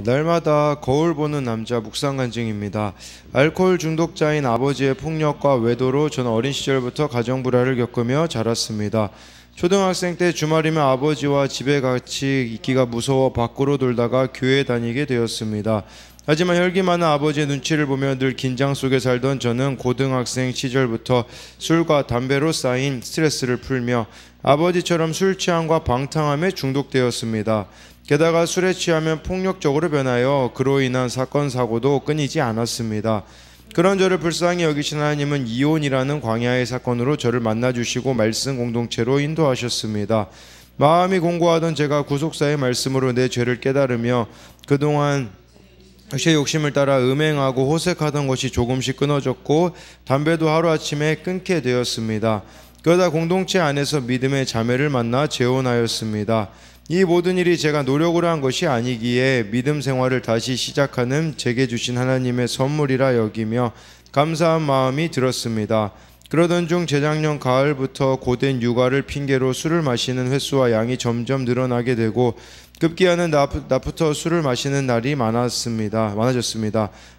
날마다 거울 보는 남자 묵상간증입니다. 알코올 중독자인 아버지의 폭력과 외도로 저는 어린 시절부터 가정불화를 겪으며 자랐습니다. 초등학생 때 주말이면 아버지와 집에 같이 있기가 무서워 밖으로 돌다가 교회에 다니게 되었습니다. 하지만 혈기 많은 아버지의 눈치를 보며 늘 긴장 속에 살던 저는 고등학생 시절부터 술과 담배로 쌓인 스트레스를 풀며 아버지처럼 술 취함과 방탕함에 중독되었습니다. 게다가 술에 취하면 폭력적으로 변하여 그로 인한 사건 사고도 끊이지 않았습니다. 그런 저를 불쌍히 여기신 하나님은 이혼이라는 광야의 사건으로 저를 만나주시고 말씀 공동체로 인도하셨습니다. 마음이 공고하던 제가 구속사의 말씀으로 내 죄를 깨달으며 그동안 제 욕심을 따라 음행하고 호색하던 것이 조금씩 끊어졌고 담배도 하루아침에 끊게 되었습니다. 그러다 공동체 안에서 믿음의 자매를 만나 재혼하였습니다. 이 모든 일이 제가 노력으로 한 것이 아니기에 믿음 생활을 다시 시작하는 제게 주신 하나님의 선물이라 여기며 감사한 마음이 들었습니다. 그러던 중 재작년 가을부터 고된 육아를 핑계로 술을 마시는 횟수와 양이 점점 늘어나게 되고 급기야는 낮부터 술을 마시는 날이 많아졌습니다.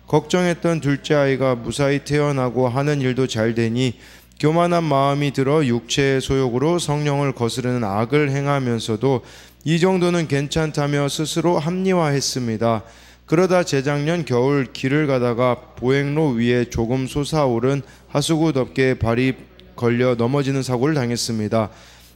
걱정했던 둘째 아이가 무사히 태어나고 하는 일도 잘 되니 교만한 마음이 들어 육체의 소욕으로 성령을 거스르는 악을 행하면서도 이 정도는 괜찮다며 스스로 합리화했습니다. 그러다 재작년 겨울 길을 가다가 보행로 위에 조금 솟아오른 하수구 덮개에 발이 걸려 넘어지는 사고를 당했습니다.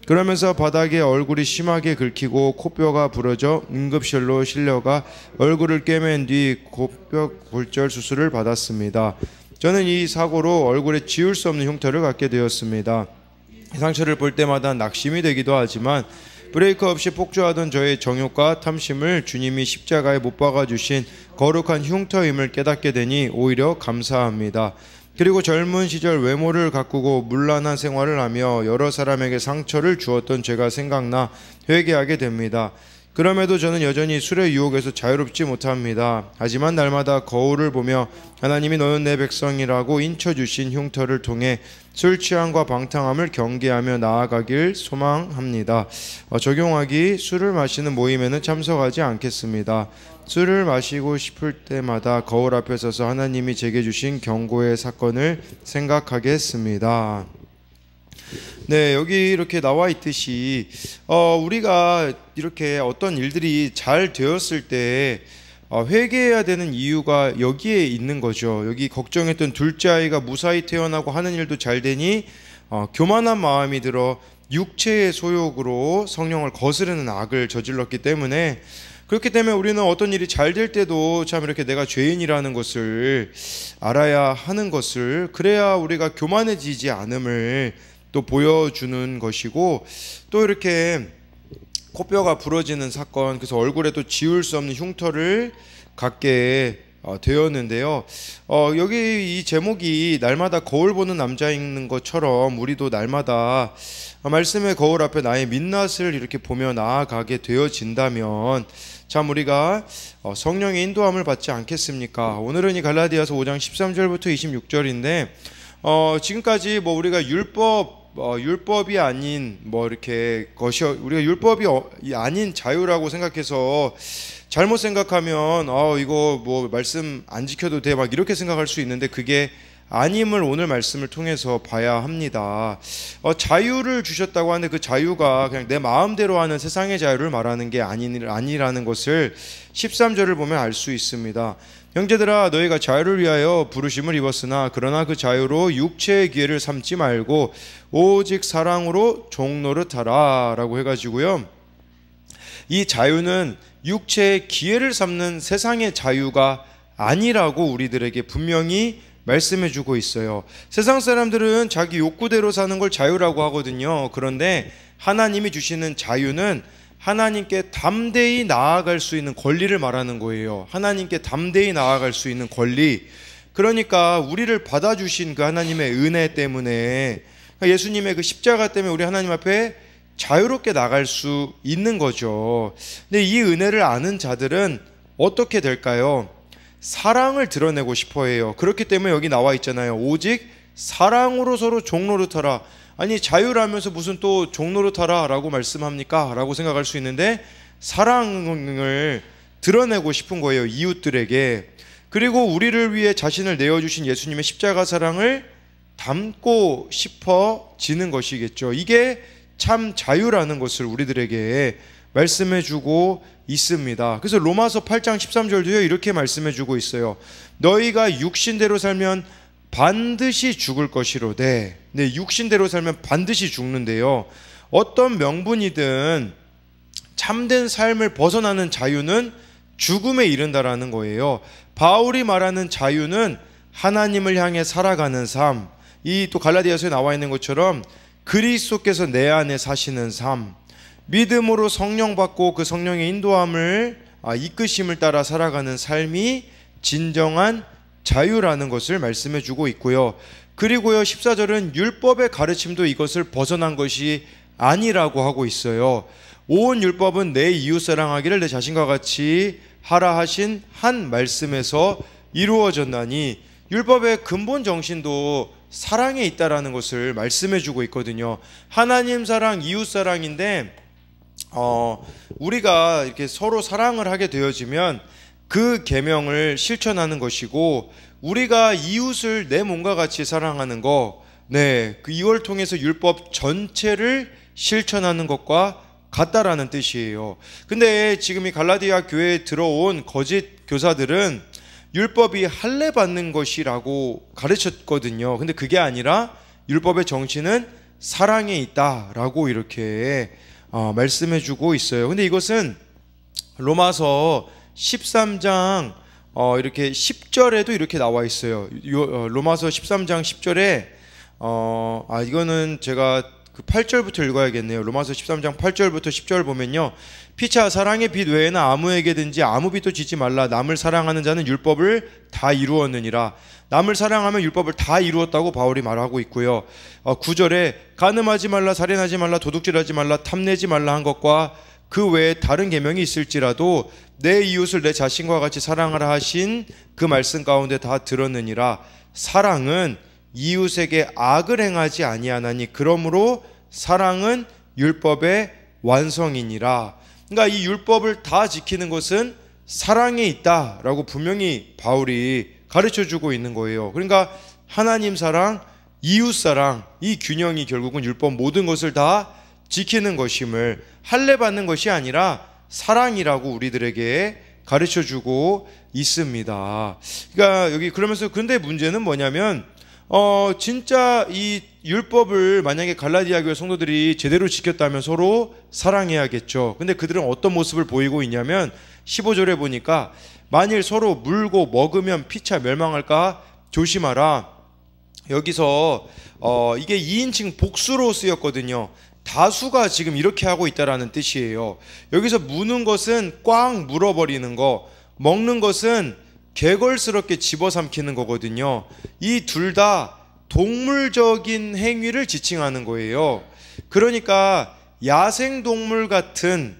그러면서 바닥에 얼굴이 심하게 긁히고 코뼈가 부러져 응급실로 실려가 얼굴을 꿰맨 뒤 코뼈 골절 수술을 받았습니다. 저는 이 사고로 얼굴에 지울 수 없는 흉터를 갖게 되었습니다. 이 상처를 볼 때마다 낙심이 되기도 하지만 브레이크 없이 폭주하던 저의 정욕과 탐심을 주님이 십자가에 못 박아주신 거룩한 흉터임을 깨닫게 되니 오히려 감사합니다. 그리고 젊은 시절 외모를 가꾸고 문란한 생활을 하며 여러 사람에게 상처를 주었던 죄가 생각나 회개하게 됩니다. 그럼에도 저는 여전히 술의 유혹에서 자유롭지 못합니다. 하지만 날마다 거울을 보며 하나님이 너는 내 백성이라고 인쳐주신 흉터를 통해 술 취함과 방탕함을 경계하며 나아가길 소망합니다. 적용하기: 술을 마시는 모임에는 참석하지 않겠습니다. 술을 마시고 싶을 때마다 거울 앞에 서서 하나님이 제게 주신 경고의 사건을 생각하겠습니다. 네, 여기 이렇게 나와 있듯이 우리가 이렇게 어떤 일들이 잘 되었을 때 회개해야 되는 이유가 여기에 있는 거죠. 여기 걱정했던 둘째 아이가 무사히 태어나고 하는 일도 잘 되니 교만한 마음이 들어 육체의 소욕으로 성령을 거스르는 악을 저질렀기 때문에, 그렇기 때문에 우리는 어떤 일이 잘 될 때도 참 이렇게 내가 죄인이라는 것을 알아야 하는 것을, 그래야 우리가 교만해지지 않음을 또 보여주는 것이고, 또 이렇게 코뼈가 부러지는 사건, 그래서 얼굴에 또 지울 수 없는 흉터를 갖게 되었는데요. 여기 이 제목이 날마다 거울 보는 남자인 것처럼 우리도 날마다 말씀의 거울 앞에 나의 민낯을 이렇게 보며 나아가게 되어진다면 참 우리가 성령의 인도함을 받지 않겠습니까? 오늘은 이 갈라디아서 5장 13절부터 26절인데 지금까지 우리가 율법이 아닌 이렇게 것이, 우리가 율법이 아닌 자유라고 생각해서 잘못 생각하면 이거 말씀 안 지켜도 돼 이렇게 생각할 수 있는데, 그게 아님을 오늘 말씀을 통해서 봐야 합니다. 자유를 주셨다고 하는데 그 자유가 그냥 내 마음대로 하는 세상의 자유를 말하는 게 아니라는 것을 13절을 보면 알 수 있습니다. 형제들아, 너희가 자유를 위하여 부르심을 입었으나 그러나 그 자유로 육체의 기회를 삼지 말고 오직 사랑으로 종노릇하라 라고 해가지고요, 이 자유는 육체의 기회를 삼는 세상의 자유가 아니라고 우리들에게 분명히 말씀해주고 있어요. 세상 사람들은 자기 욕구대로 사는 걸 자유라고 하거든요. 그런데 하나님이 주시는 자유는 하나님께 담대히 나아갈 수 있는 권리를 말하는 거예요. 하나님께 담대히 나아갈 수 있는 권리. 그러니까 우리를 받아주신 그 하나님의 은혜 때문에, 예수님의 그 십자가 때문에 우리 하나님 앞에 자유롭게 나갈 수 있는 거죠. 근데 이 은혜를 아는 자들은 어떻게 될까요? 사랑을 드러내고 싶어 해요. 그렇기 때문에 여기 나와 있잖아요. 오직 사랑으로 서로 종노릇하라. 아니, 자유라면서 무슨 또 종노릇하라 라고 말씀합니까? 라고 생각할 수 있는데, 사랑을 드러내고 싶은 거예요, 이웃들에게. 그리고 우리를 위해 자신을 내어주신 예수님의 십자가 사랑을 담고 싶어지는 것이겠죠. 이게 참 자유라는 것을 우리들에게 말씀해주고 있습니다. 그래서 로마서 8장 13절도요 이렇게 말씀해주고 있어요. 너희가 육신대로 살면 반드시 죽을 것이로되. 네, 육신대로 살면 반드시 죽는데요, 어떤 명분이든 참된 삶을 벗어나는 자유는 죽음에 이른다라는 거예요. 바울이 말하는 자유는 하나님을 향해 살아가는 삶, 이 또 갈라디아서에 나와 있는 것처럼 그리스도께서 내 안에 사시는 삶, 믿음으로 성령 받고 그 성령의 인도함을 이끄심을 따라 살아가는 삶이 진정한 자유라는 것을 말씀해 주고 있고요. 그리고요 14절은 율법의 가르침도 이것을 벗어난 것이 아니라고 하고 있어요. 온 율법은 내 이웃 사랑하기를 내 자신과 같이 하라 하신 한 말씀에서 이루어졌나니, 율법의 근본 정신도 사랑에 있다라는 것을 말씀해 주고 있거든요. 하나님 사랑, 이웃 사랑인데 우리가 이렇게 서로 사랑을 하게 되어지면 그 계명을 실천하는 것이고, 우리가 이웃을 내 몸과 같이 사랑하는 거, 이걸 통해서 율법 전체를 실천하는 것과 같다라는 뜻이에요. 근데 지금 이 갈라디아 교회에 들어온 거짓 교사들은 율법이 할례 받는 것이라고 가르쳤거든요. 근데 그게 아니라 율법의 정신은 사랑에 있다라고 이렇게 말씀해주고 있어요. 근데 이것은 로마서 13장 이렇게 10절에도 이렇게 나와 있어요. 로마서 13장 10절에 이거는 제가 그 8절부터 읽어야겠네요. 로마서 13장 8절부터 10절 보면요, 피차 사랑의 빛 외에는 아무에게든지 아무 빛도 지지 말라. 남을 사랑하는 자는 율법을 다 이루었느니라. 남을 사랑하면 율법을 다 이루었다고 바울이 말하고 있고요. 9절에 간음하지 말라, 살인하지 말라, 도둑질하지 말라, 탐내지 말라 한 것과 그 외에 다른 계명이 있을지라도 내 이웃을 내 자신과 같이 사랑하라 하신 그 말씀 가운데 다 들었느니라. 사랑은 이웃에게 악을 행하지 아니하나니 그러므로 사랑은 율법의 완성이니라. 그러니까 이 율법을 다 지키는 것은 사랑에 있다라고 분명히 바울이 가르쳐주고 있는 거예요. 그러니까 하나님 사랑, 이웃 사랑, 이 균형이 결국은 율법 모든 것을 다 지키는 것임을, 할례 받는 것이 아니라 사랑이라고 우리들에게 가르쳐주고 있습니다. 그러니까 여기 그러면서 근데 문제는 뭐냐면 진짜 이 율법을 만약에 갈라디아 교회 성도들이 제대로 지켰다면 서로 사랑해야겠죠. 근데 그들은 어떤 모습을 보이고 있냐면 15절에 보니까 만일 서로 물고 먹으면 피차 멸망할까 조심하라. 여기서 이게 2인칭 복수로 쓰였거든요. 다수가 지금 이렇게 하고 있다라는 뜻이에요. 여기서 무는 것은 꽉 물어버리는 거, 먹는 것은 개걸스럽게 집어삼키는 거거든요. 이 둘 다 동물적인 행위를 지칭하는 거예요. 그러니까 야생동물 같은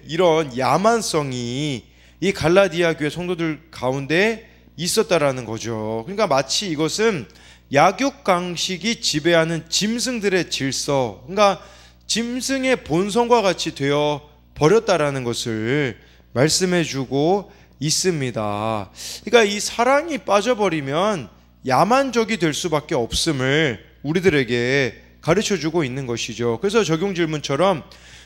이런 야만성이 이 갈라디아 교회 성도들 가운데 있었다라는 거죠. 그러니까 마치 이것은 약육강식이 지배하는 짐승들의 질서, 그러니까 짐승의 본성과 같이 되어 버렸다라는 것을 말씀해주고 있습니다. 그러니까 이 사랑이 빠져버리면 야만적이 될 수밖에 없음을 우리들에게 가르쳐주고 있는 것이죠. 그래서 적용 질문처럼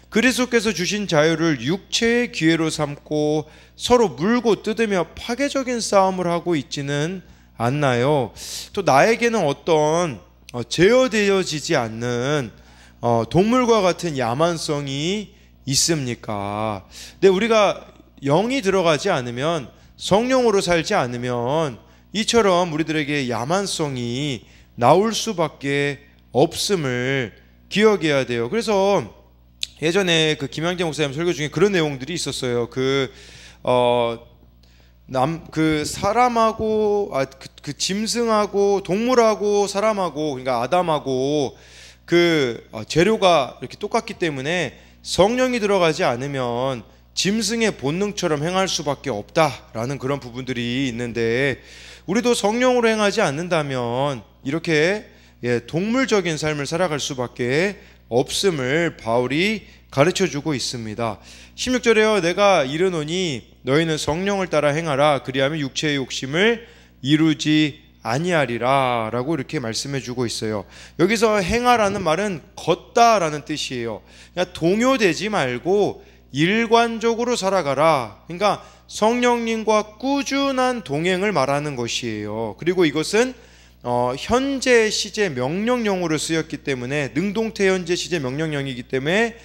그리스도께서 주신 자유를 육체의 기회로 삼고 서로 물고 뜯으며 파괴적인 싸움을 하고 있지는 않나요? 또 나에게는 어떤 제어되어지지 않는 동물과 같은 야만성이 있습니까? 근데 우리가 영이 들어가지 않으면, 성령으로 살지 않으면 이처럼 우리들에게 야만성이 나올 수밖에 없음을 기억해야 돼요. 그래서 예전에 그 김양재 목사님 설교 중에 그런 내용들이 있었어요. 사람하고 그 짐승하고 동물하고 사람하고, 그러니까 아담하고 재료가 이렇게 똑같기 때문에 성령이 들어가지 않으면 짐승의 본능처럼 행할 수밖에 없다라는 그런 부분들이 있는데, 우리도 성령으로 행하지 않는다면 이렇게 동물적인 삶을 살아갈 수밖에 없음을 바울이 가르쳐주고 있습니다. 16절에요. 내가 이르노니 너희는 성령을 따라 행하라. 그리하면 육체의 욕심을 이루지 아니하리라 라고 이렇게 말씀해 주고 있어요. 여기서 행하라는 말은 걷다라는 뜻이에요. 그냥 동요되지 말고 일관적으로 살아가라. 그러니까 성령님과 꾸준한 동행을 말하는 것이에요. 그리고 이것은 현재 시제 명령형으로 쓰였기 때문에, 능동태 현재 시제 명령형이기 때문에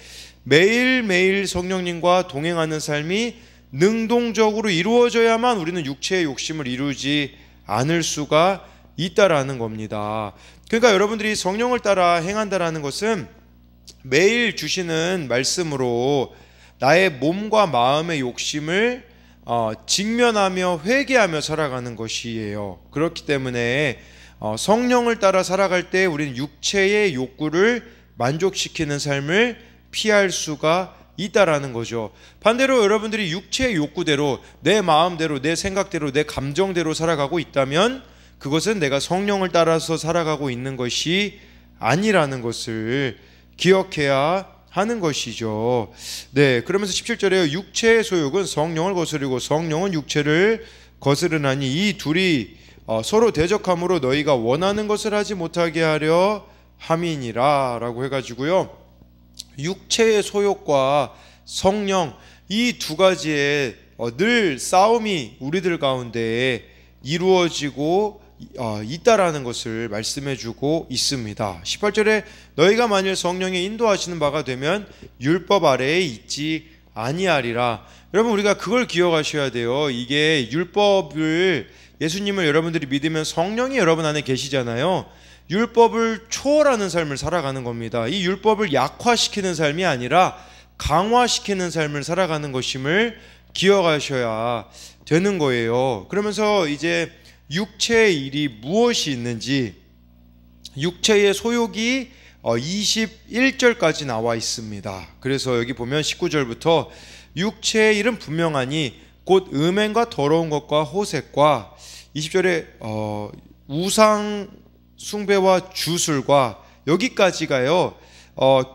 매일매일 성령님과 동행하는 삶이 능동적으로 이루어져야만 우리는 육체의 욕심을 이루지 않을 수가 있다라는 겁니다. 그러니까 여러분들이 성령을 따라 행한다라는 것은 매일 주시는 말씀으로 나의 몸과 마음의 욕심을 직면하며 회개하며 살아가는 것이에요. 그렇기 때문에 성령을 따라 살아갈 때 우리는 육체의 욕구를 만족시키는 삶을 피할 수가 있다라는 거죠. 반대로 여러분들이 육체의 욕구대로, 내 마음대로, 내 생각대로, 내 감정대로 살아가고 있다면 그것은 내가 성령을 따라서 살아가고 있는 것이 아니라는 것을 기억해야 하는 것이죠. 네, 그러면서 17절에 육체의 소욕은 성령을 거스르고 성령은 육체를 거스르나니 이 둘이 서로 대적함으로 너희가 원하는 것을 하지 못하게 하려 함이니라 라고 해가지고요, 육체의 소욕과 성령, 이 두 가지의 늘 싸움이 우리들 가운데 이루어지고 있다라는 것을 말씀해 주고 있습니다. 18절에 너희가 만일 성령의 인도하시는 바가 되면 율법 아래에 있지 아니하리라. 여러분, 우리가 그걸 기억하셔야 돼요. 이게 율법을, 예수님을 여러분들이 믿으면 성령이 여러분 안에 계시잖아요. 율법을 초월하는 삶을 살아가는 겁니다. 이 율법을 약화시키는 삶이 아니라 강화시키는 삶을 살아가는 것임을 기억하셔야 되는 거예요. 그러면서 이제 육체의 일이 무엇이 있는지, 육체의 소욕이 21절까지 나와 있습니다. 그래서 여기 보면 19절부터 육체의 일은 분명하니 곧 음행과 더러운 것과 호색과, 20절에 우상 숭배와 주술과, 여기까지가요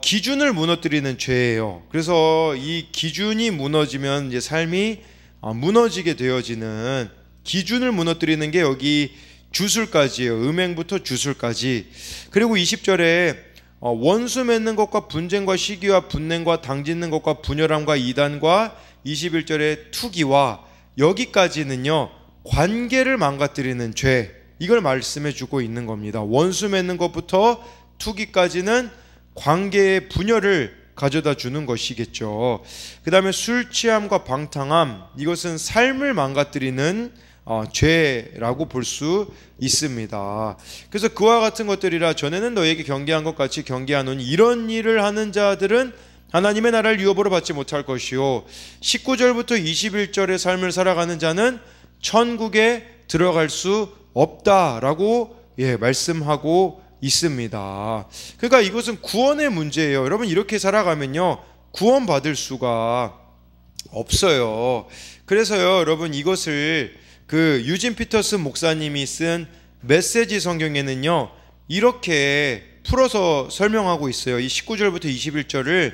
기준을 무너뜨리는 죄예요. 그래서 이 기준이 무너지면 이제 삶이 무너지게 되어지는, 기준을 무너뜨리는 게 여기 주술까지예요. 음행부터 주술까지. 그리고 20절에 원수 맺는 것과 분쟁과 시기와 분냉과 당짓는 것과 분열함과 이단과, 21절에 투기와, 여기까지는요 관계를 망가뜨리는 죄, 이걸 말씀해 주고 있는 겁니다. 원수 맺는 것부터 투기까지는 관계의 분열을 가져다 주는 것이겠죠. 그 다음에 술 취함과 방탕함, 이것은 삶을 망가뜨리는 죄라고 볼 수 있습니다. 그래서 그와 같은 것들이라 전에는 너에게 경계한 것 같이 경계하노니 이런 일을 하는 자들은 하나님의 나라를 유업으로 받지 못할 것이요 19절부터 21절의 삶을 살아가는 자는 천국에 들어갈 수 없다라고 말씀하고 있습니다. 그러니까 이것은 구원의 문제예요. 여러분, 이렇게 살아가면요 구원받을 수가 없어요. 그래서요 여러분, 이것을 그 유진 피터슨 목사님이 쓴 메시지 성경에는요 이렇게 풀어서 설명하고 있어요. 이 19절부터 21절을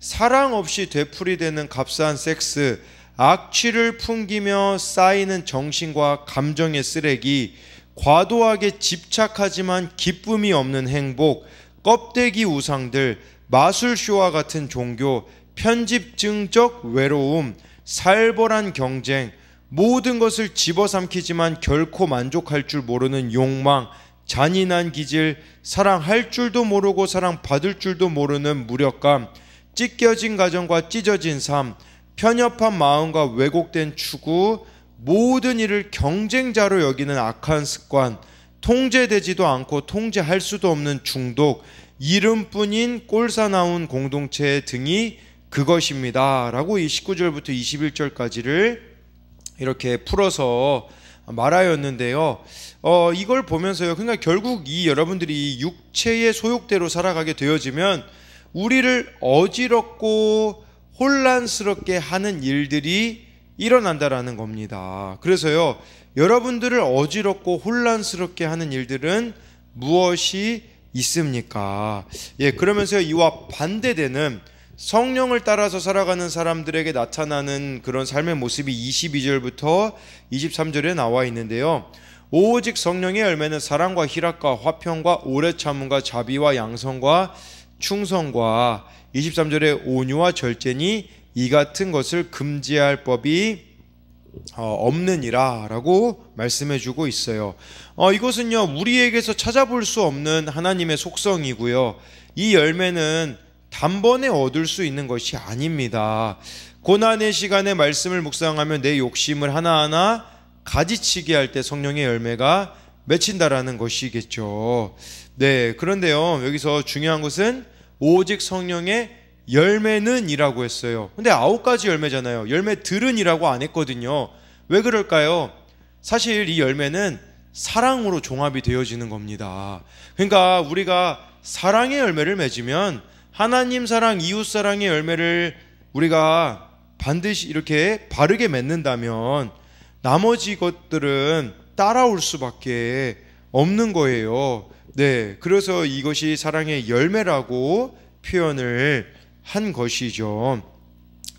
사랑 없이 되풀이되는 값싼 섹스, 악취를 풍기며 쌓이는 정신과 감정의 쓰레기, 과도하게 집착하지만 기쁨이 없는 행복, 껍데기 우상들, 마술쇼와 같은 종교, 편집증적 외로움, 살벌한 경쟁, 모든 것을 집어삼키지만 결코 만족할 줄 모르는 욕망, 잔인한 기질, 사랑할 줄도 모르고 사랑받을 줄도 모르는 무력감, 찢겨진 가정과 찢어진 삶, 편협한 마음과 왜곡된 추구, 모든 일을 경쟁자로 여기는 악한 습관, 통제되지도 않고 통제할 수도 없는 중독, 이름뿐인 꼴사나운 공동체 등이 그것입니다 라고 이 19절부터 21절까지를 이렇게 풀어서 말하였는데요. 이걸 보면서요, 그러니까 결국 이 여러분들이 육체의 소욕대로 살아가게 되어지면 우리를 어지럽고 혼란스럽게 하는 일들이 일어난다라는 겁니다. 그래서요 여러분들을 어지럽고 혼란스럽게 하는 일들은 무엇이 있습니까? 그러면서 이와 반대되는 성령을 따라서 살아가는 사람들에게 나타나는 그런 삶의 모습이 22절부터 23절에 나와 있는데요. 오직 성령의 열매는 사랑과 희락과 화평과 오래 참음과 자비와 양성과 충성과 23절에 온유와 절제니 이 같은 것을 금지할 법이 없느니라 라고 말씀해 주고 있어요. 이것은요, 우리에게서 찾아볼 수 없는 하나님의 속성이고요, 이 열매는 단번에 얻을 수 있는 것이 아닙니다. 고난의 시간에 말씀을 묵상하며 내 욕심을 하나하나 가지치게 할 때 성령의 열매가 맺힌다라는 것이겠죠. 네, 그런데요, 여기서 중요한 것은 오직 성령의 열매는 이라고 했어요. 근데 9가지 열매잖아요. 열매들은 이라고 안 했거든요. 왜 그럴까요? 사실 이 열매는 사랑으로 종합이 되어지는 겁니다. 그러니까 우리가 사랑의 열매를 맺으면 하나님 사랑, 이웃 사랑의 열매를 우리가 반드시 이렇게 바르게 맺는다면 나머지 것들은 따라올 수밖에 없는 거예요. 네, 그래서 이것이 사랑의 열매라고 표현을 한 것이죠.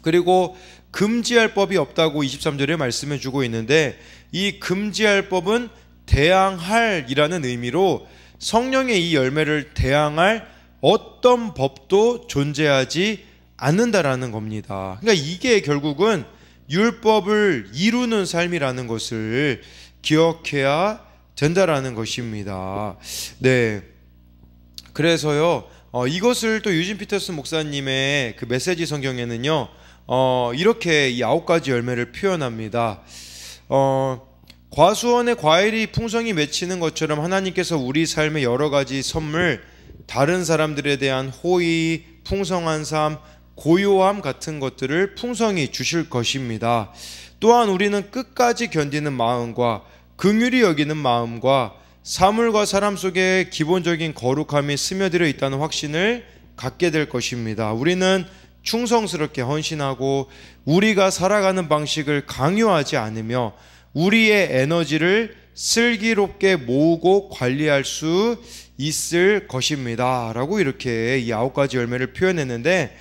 그리고 금지할 법이 없다고 23절에 말씀해 주고 있는데, 이 금지할 법은 대항할이라는 의미로 성령의 이 열매를 대항할 어떤 법도 존재하지 않는다라는 겁니다. 그러니까 이게 결국은 율법을 이루는 삶이라는 것을 기억해야 된다라는 것입니다. 네, 그래서요, 이것을 또 유진 피터슨 목사님의 그 메시지 성경에는요, 이렇게 이 9가지 열매를 표현합니다. 과수원의 과일이 풍성히 맺히는 것처럼 하나님께서 우리 삶의 여러 가지 선물, 다른 사람들에 대한 호의, 풍성한 삶, 고요함 같은 것들을 풍성히 주실 것입니다. 또한 우리는 끝까지 견디는 마음과 긍휼히 여기는 마음과 사물과 사람 속에 기본적인 거룩함이 스며들어 있다는 확신을 갖게 될 것입니다. 우리는 충성스럽게 헌신하고 우리가 살아가는 방식을 강요하지 않으며 우리의 에너지를 슬기롭게 모으고 관리할 수 있을 것입니다 라고 이렇게 이 9가지 열매를 표현했는데,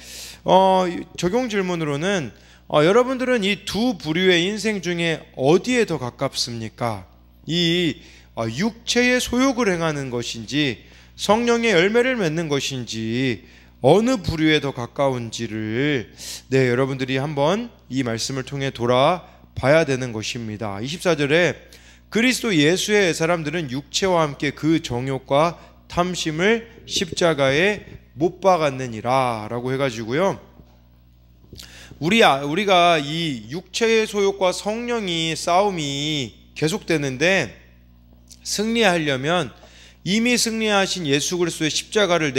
적용 질문으로는 여러분들은 이 두 부류의 인생 중에 어디에 더 가깝습니까? 이 육체의 소욕을 행하는 것인지 성령의 열매를 맺는 것인지 어느 부류에 더 가까운지를 여러분들이 한번 이 말씀을 통해 돌아봐야 되는 것입니다. 24절에 그리스도 예수의 사람들은 육체와 함께 그 정욕과 탐심을 십자가에 못 박았느니라 라고 해가지고요, 우리가 이 육체의 소욕과 성령이 싸움이 계속되는데 승리하려면 이미 승리하신 예수 그리스도의 십자가에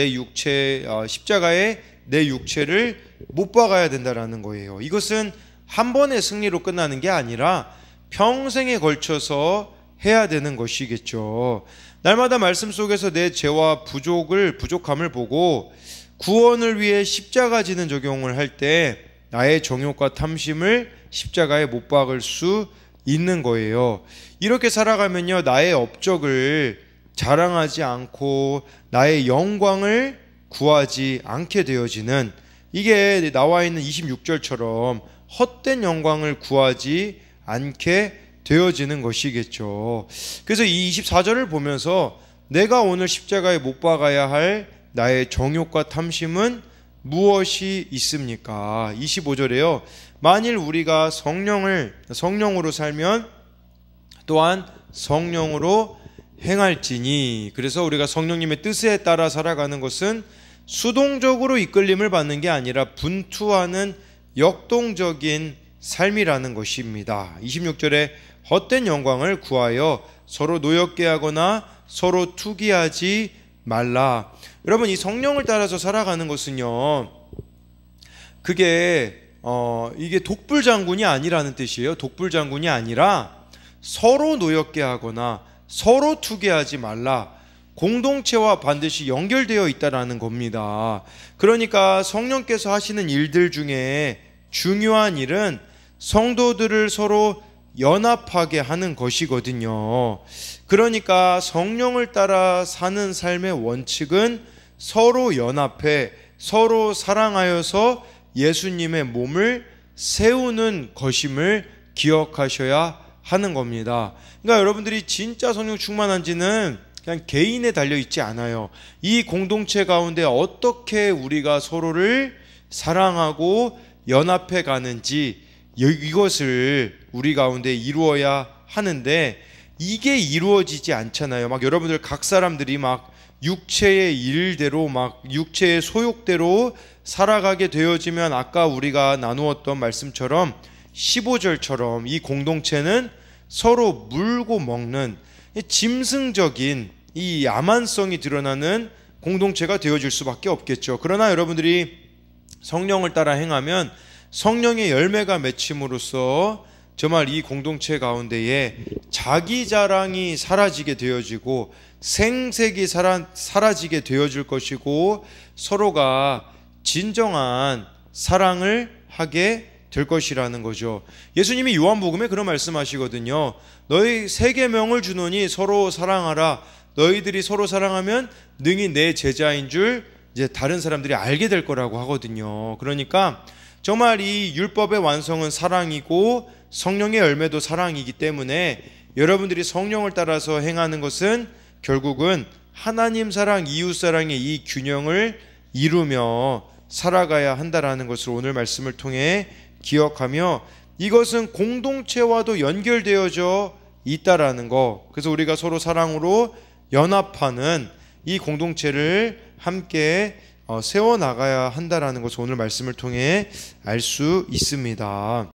내 육체를 못 박아야 된다라는 거예요. 이것은 한 번의 승리로 끝나는 게 아니라 평생에 걸쳐서 해야 되는 것이겠죠. 날마다 말씀 속에서 내 죄와 부족함을 보고 구원을 위해 십자가 지는 적용을 할 때 나의 정욕과 탐심을 십자가에 못 박을 수 있는 거예요. 이렇게 살아가면요, 나의 업적을 자랑하지 않고 나의 영광을 구하지 않게 되어지는, 이게 나와 있는 26절처럼 헛된 영광을 구하지 않게 되어지는 것이겠죠. 그래서 이 24절을 보면서 내가 오늘 십자가에 못 박아야 할 나의 정욕과 탐심은 무엇이 있습니까? 25절에요. 만일 우리가 성령으로 살면 또한 성령으로 행할지니. 그래서 우리가 성령님의 뜻에 따라 살아가는 것은 수동적으로 이끌림을 받는 게 아니라 분투하는 역동적인 삶이라는 것입니다. 26절에 헛된 영광을 구하여 서로 노엽게 하거나 서로 투기하지 말라. 여러분, 이 성령을 따라서 살아가는 것은요, 이게 독불장군이 아니라는 뜻이에요. 독불장군이 아니라 서로 노엽게 하거나 서로 투기하지 말라. 공동체와 반드시 연결되어 있다라는 겁니다. 그러니까 성령께서 하시는 일들 중에 중요한 일은 성도들을 서로 연합하게 하는 것이거든요. 그러니까 성령을 따라 사는 삶의 원칙은 서로 연합해 서로 사랑하여서 예수님의 몸을 세우는 것임을 기억하셔야 하는 겁니다. 그러니까 여러분들이 진짜 성령 충만한지는 그냥 개인에 달려 있지 않아요. 이 공동체 가운데 어떻게 우리가 서로를 사랑하고 연합해 가는지 이것을 우리 가운데 이루어야 하는데, 이게 이루어지지 않잖아요. 막 여러분들 각 사람들이 막 육체의 일대로 막 육체의 소욕대로 살아가게 되어지면 아까 우리가 나누었던 말씀처럼 15절처럼 이 공동체는 서로 물고 먹는 짐승적인 이 야만성이 드러나는 공동체가 되어질 수밖에 없겠죠. 그러나 여러분들이 성령을 따라 행하면 성령의 열매가 맺힘으로써 정말 이 공동체 가운데에 자기 자랑이 사라지게 되어지고 생색이 사라지게 되어질 것이고, 서로가 진정한 사랑을 하게 될 것이라는 거죠. 예수님이 요한복음에 그런 말씀하시거든요. 너희 세 계명을 주노니 서로 사랑하라. 너희들이 서로 사랑하면 능히 내 제자인 줄 이제 다른 사람들이 알게 될 거라고 하거든요. 그러니까 정말 이 율법의 완성은 사랑이고 성령의 열매도 사랑이기 때문에 여러분들이 성령을 따라서 행하는 것은 결국은 하나님 사랑, 이웃 사랑의 이 균형을 이루며 살아가야 한다라는 것을 오늘 말씀을 통해 기억하며, 이것은 공동체와도 연결되어져 있다라는 거. 그래서 우리가 서로 사랑으로 연합하는 이 공동체를 함께 세워나가야 한다라는 것을 오늘 말씀을 통해 알 수 있습니다.